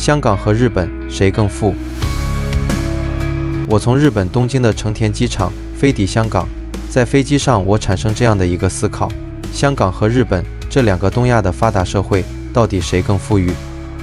香港和日本谁更富？我从日本东京的成田机场飞抵香港，在飞机上我产生这样的一个思考：香港和日本这两个东亚的发达社会，到底谁更富裕？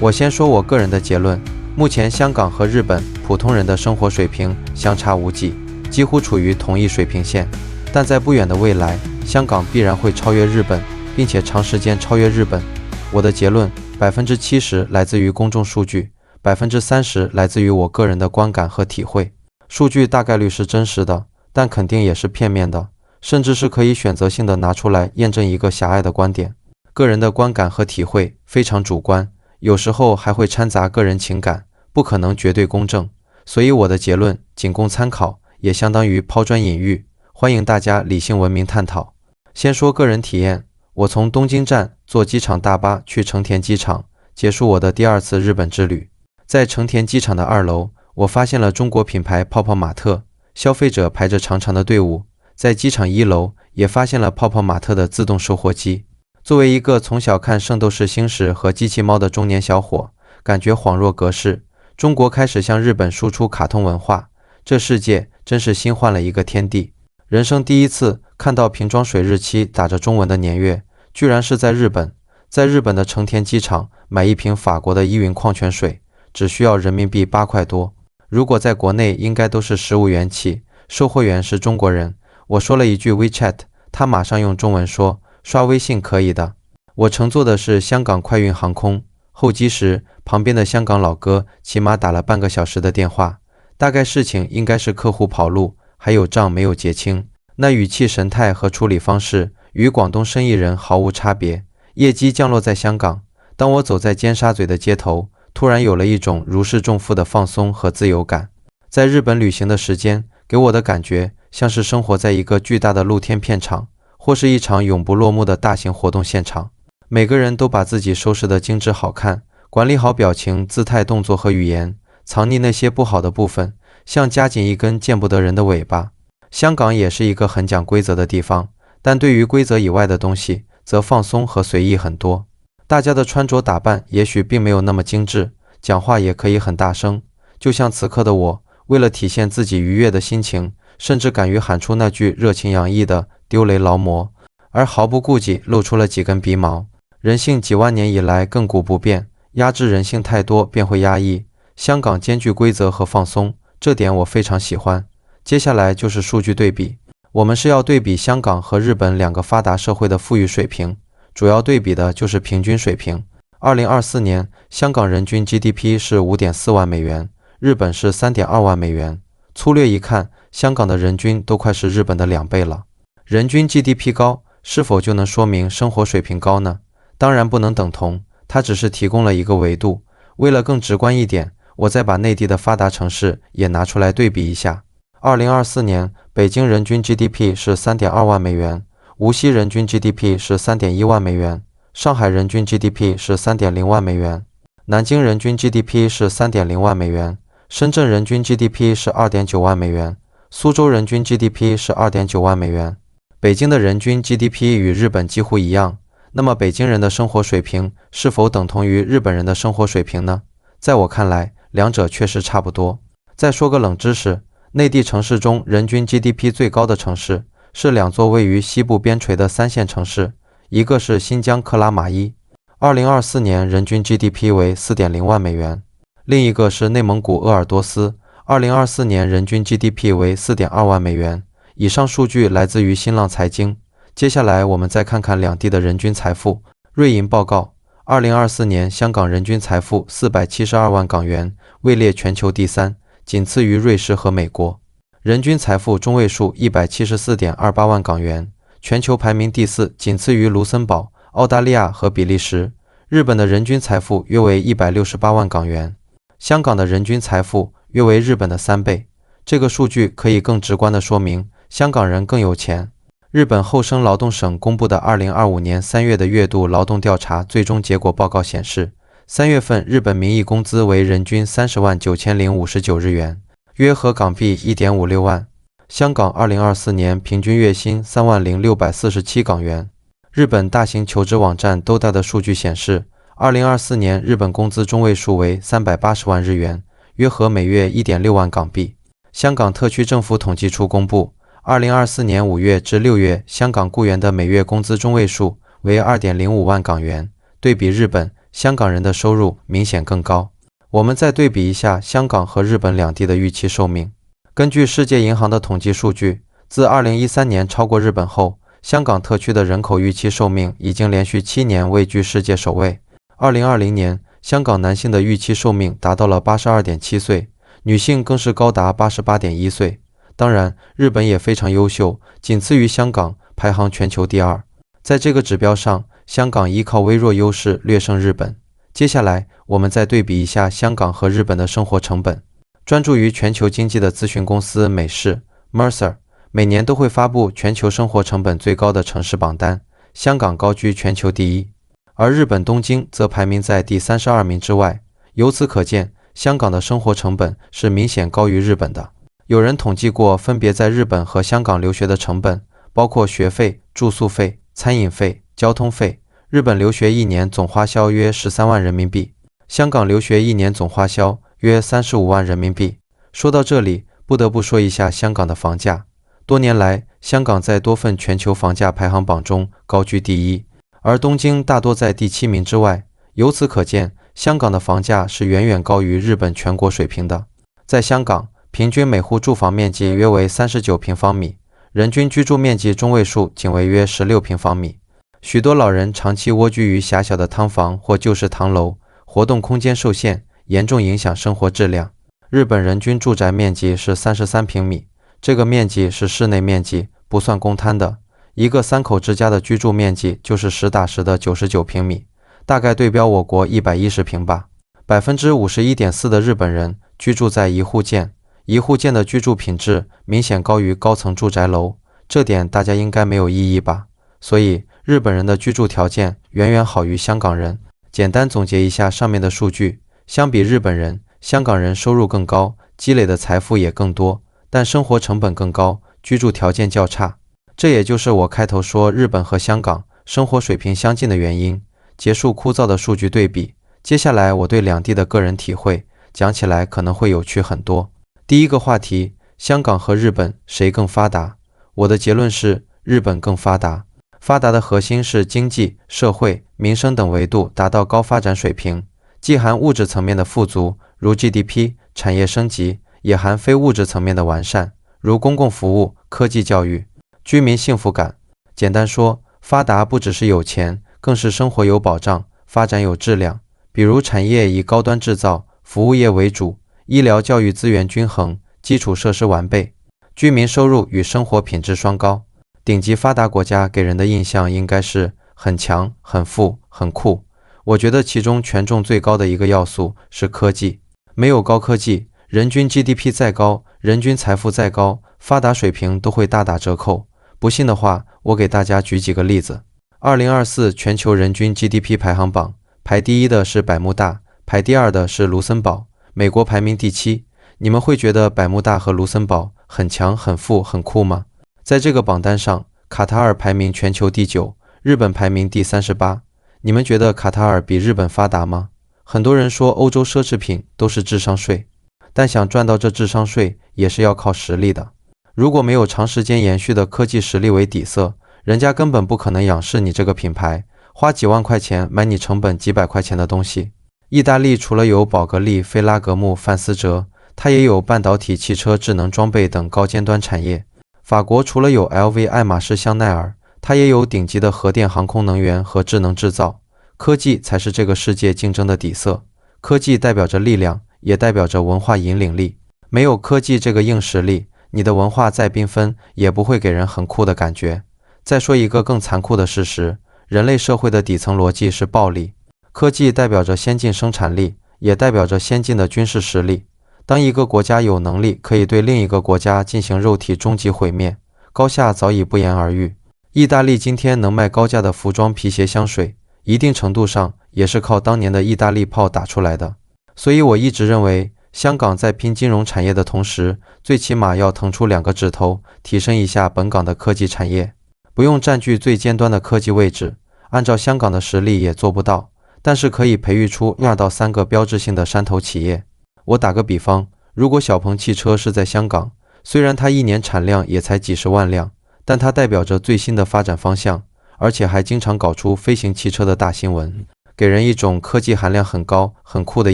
我先说我个人的结论，目前香港和日本普通人的生活水平相差无几，几乎处于同一水平线。但在不远的未来，香港必然会超越日本，并且长时间超越日本。我的结论70%来自于公众数据，30%来自于我个人的观感和体会。数据大概率是真实的，但肯定也是片面的，甚至是可以选择性的拿出来验证一个狭隘的观点。个人的观感和体会非常主观，有时候还会掺杂个人情感，不可能绝对公正。所以我的结论仅供参考，也相当于抛砖引玉，欢迎大家理性文明探讨。先说个人体验，我从东京站坐机场大巴去成田机场，结束我的第二次日本之旅。在成田机场的2楼，我发现了中国品牌泡泡玛特，消费者排着长长的队伍。在机场1楼也发现了泡泡玛特的自动售货机。作为一个从小看《圣斗士星矢》和机器猫的中年小伙，感觉恍若隔世。中国开始向日本输出卡通文化，这世界真是新换了一个天地。人生第一次看到瓶装水日期打着中文的年月，居然是在日本。在日本的成田机场买一瓶法国的依云矿泉水，只需要人民币8块多。如果在国内应该都是15元起，售货员是中国人。我说了一句 WeChat， 他马上用中文说刷微信可以的。我乘坐的是香港快运航空，候机时旁边的香港老哥起码打了半个小时的电话，大概事情应该是客户跑路，还有账没有结清。那语气神态和处理方式与广东生意人毫无差别。业绩降落在香港，当我走在尖沙咀的街头，突然有了一种如释重负的放松和自由感。在日本旅行的时间给我的感觉像是生活在一个巨大的露天片场，或是一场永不落幕的大型活动现场。每个人都把自己收拾得精致好看，管理好表情、姿态、动作和语言，藏匿那些不好的部分，像夹紧一根见不得人的尾巴。香港也是一个很讲规则的地方，但对于规则以外的东西则放松和随意很多。大家的穿着打扮也许并没有那么精致，讲话也可以很大声，就像此刻的我，为了体现自己愉悦的心情，甚至敢于喊出那句热情洋溢的丢雷劳模，而毫不顾忌露出了几根鼻毛。人性几万年以来亘古不变，压制人性太多便会压抑。香港兼具规则和放松，这点我非常喜欢。接下来就是数据对比，我们是要对比香港和日本两个发达社会的富裕水平，主要对比的就是平均水平。2024年，香港人均 GDP 是 5.4 万美元，日本是 3.2 万美元。粗略一看，香港的人均都快是日本的2倍了。人均 GDP 高，是否就能说明生活水平高呢？当然不能等同，它只是提供了一个维度。为了更直观一点，我再把内地的发达城市也拿出来对比一下。2024年，北京人均 GDP 是 3.2 万美元，无锡人均 GDP 是 3.1 万美元，上海人均 GDP 是 3.0 万美元，南京人均 GDP 是 3.0 万美元，深圳人均 GDP 是 2.9 万美元，苏州人均 GDP 是 2.9 万美元。北京的人均 GDP 与日本几乎一样，那么北京人的生活水平是否等同于日本人的生活水平呢？在我看来，两者确实差不多。再说个冷知识，内地城市中人均 GDP 最高的城市是2座位于西部边陲的3线城市，一个是新疆克拉玛依，2024年人均 GDP 为 4.0 万美元，另一个是内蒙古鄂尔多斯，2024年人均 GDP 为 4.2 万美元。以上数据来自于新浪财经。接下来我们再看看两地的人均财富。瑞银报告，2024年香港人均财富472万港元，位列全球第3，仅次于瑞士和美国。人均财富中位数 174.28 万港元，全球排名第4，仅次于卢森堡、澳大利亚和比利时。日本的人均财富约为168万港元，香港的人均财富约为日本的3倍。这个数据可以更直观地说明香港人更有钱。日本厚生劳动省公布的2025年3月的月度劳动调查最终结果报告显示，3月份日本名义工资为人均30万9059日元，约合港币 1.56 万。香港2024年平均月薪3万0647港元。日本大型求职网站 DODA 的数据显示2024年日本工资中位数为380万日元，约合每月 1.6 万港币。香港特区政府统计处公布，2024年5月至6月香港雇员的每月工资中位数为 2.05 万港元，对比日本，香港人的收入明显更高。我们再对比一下香港和日本两地的预期寿命。根据世界银行的统计数据，自2013年超过日本后，香港特区的人口预期寿命已经连续7年位居世界首位。2020年，香港男性的预期寿命达到了 82.7 岁，女性更是高达 88.1 岁。当然，日本也非常优秀，仅次于香港，排行全球第2。在这个指标上，香港依靠微弱优势略胜日本。接下来，我们再对比一下香港和日本的生活成本。专注于全球经济的咨询公司美世 Mercer 每年都会发布全球生活成本最高的城市榜单，香港高居全球第1，而日本东京则排名在第32名之外。由此可见，香港的生活成本是明显高于日本的。有人统计过分别在日本和香港留学的成本，包括学费、住宿费、餐饮费、交通费。日本留学1年总花销约13万人民币，香港留学1年总花销约35万人民币。说到这里，不得不说一下香港的房价。多年来，香港在多份全球房价排行榜中高居第1，而东京大多在第7名之外。由此可见，香港的房价是远远高于日本全国水平的。在香港，平均每户住房面积约为39平方米，人均居住面积中位数仅为约16平方米。许多老人长期蜗居于狭小的汤房或旧式唐楼，活动空间受限，严重影响生活质量。日本人均住宅面积是33平米，这个面积是室内面积，不算公摊的。一个3口之家的居住面积就是实打实的99平米，大概对标我国110平吧。51.4% 的日本人居住在一户建，一户建的居住品质明显高于高层住宅楼，这点大家应该没有异议吧。所以日本人的居住条件远远好于香港人。简单总结一下上面的数据，相比日本人，香港人收入更高，积累的财富也更多，但生活成本更高，居住条件较差。这也就是我开头说日本和香港生活水平相近的原因。结束枯燥的数据对比，接下来我对两地的个人体会，讲起来可能会有趣很多。第一个话题，香港和日本谁更发达？我的结论是日本更发达。发达的核心是经济、社会、民生等维度达到高发展水平，既含物质层面的富足，如 GDP、产业升级，也含非物质层面的完善，如公共服务、科技教育、居民幸福感。简单说，发达不只是有钱，更是生活有保障，发展有质量。比如产业以高端制造、服务业为主，医疗教育资源均衡，基础设施完备，居民收入与生活品质双高。顶级发达国家给人的印象应该是很强、很富、很酷。我觉得其中权重最高的一个要素是科技。没有高科技，人均 GDP 再高，人均财富再高，发达水平都会大打折扣。不信的话，我给大家举几个例子。2024全球人均 GDP 排行榜，排第1的是百慕大，排第2的是卢森堡，美国排名第7。你们会觉得百慕大和卢森堡很强、很富、很酷吗？在这个榜单上，卡塔尔排名全球第9，日本排名第38。你们觉得卡塔尔比日本发达吗？很多人说欧洲奢侈品都是智商税，但想赚到这智商税也是要靠实力的。如果没有长时间延续的科技实力为底色，人家根本不可能仰视你这个品牌，花几万块钱买你成本几百块钱的东西。意大利除了有宝格丽、菲拉格慕、范思哲，它也有半导体、汽车、智能装备等高尖端产业。法国除了有 LV、爱马仕、香奈儿，它也有顶级的核电、航空能源和智能制造。科技才是这个世界竞争的底色，科技代表着力量，也代表着文化引领力。没有科技这个硬实力，你的文化再缤纷，也不会给人很酷的感觉。再说一个更残酷的事实，人类社会的底层逻辑是暴力。科技代表着先进生产力，也代表着先进的军事实力。当一个国家有能力可以对另一个国家进行肉体终极毁灭，高下早已不言而喻。意大利今天能卖高价的服装、皮鞋、香水，一定程度上也是靠当年的意大利炮打出来的。所以我一直认为，香港在拼金融产业的同时，最起码要腾出2个指头，提升一下本港的科技产业。不用占据最尖端的科技位置，按照香港的实力也做不到，但是可以培育出2到3个标志性的山头企业。我打个比方，如果小鹏汽车是在香港，虽然它一年产量也才几十万辆，但它代表着最新的发展方向，而且还经常搞出飞行汽车的大新闻，给人一种科技含量很高、很酷的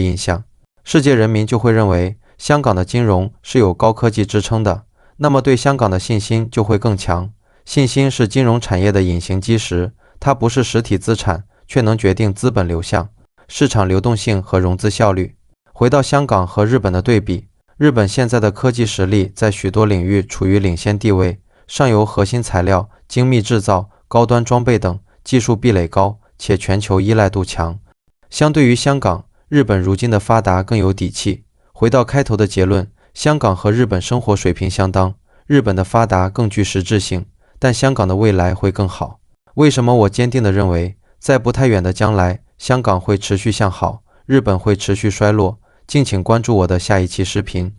印象。世界人民就会认为香港的金融是有高科技支撑的，那么对香港的信心就会更强。信心是金融产业的隐形基石，它不是实体资产，却能决定资本流向、市场流动性和融资效率。回到香港和日本的对比，日本现在的科技实力在许多领域处于领先地位，上游核心材料、精密制造、高端装备等技术壁垒高，且全球依赖度强。相对于香港，日本如今的发达更有底气。回到开头的结论，香港和日本生活水平相当，日本的发达更具实质性，但香港的未来会更好。为什么我坚定地认为，在不太远的将来，香港会持续向好，日本会持续衰落？敬请关注我的下一期视频。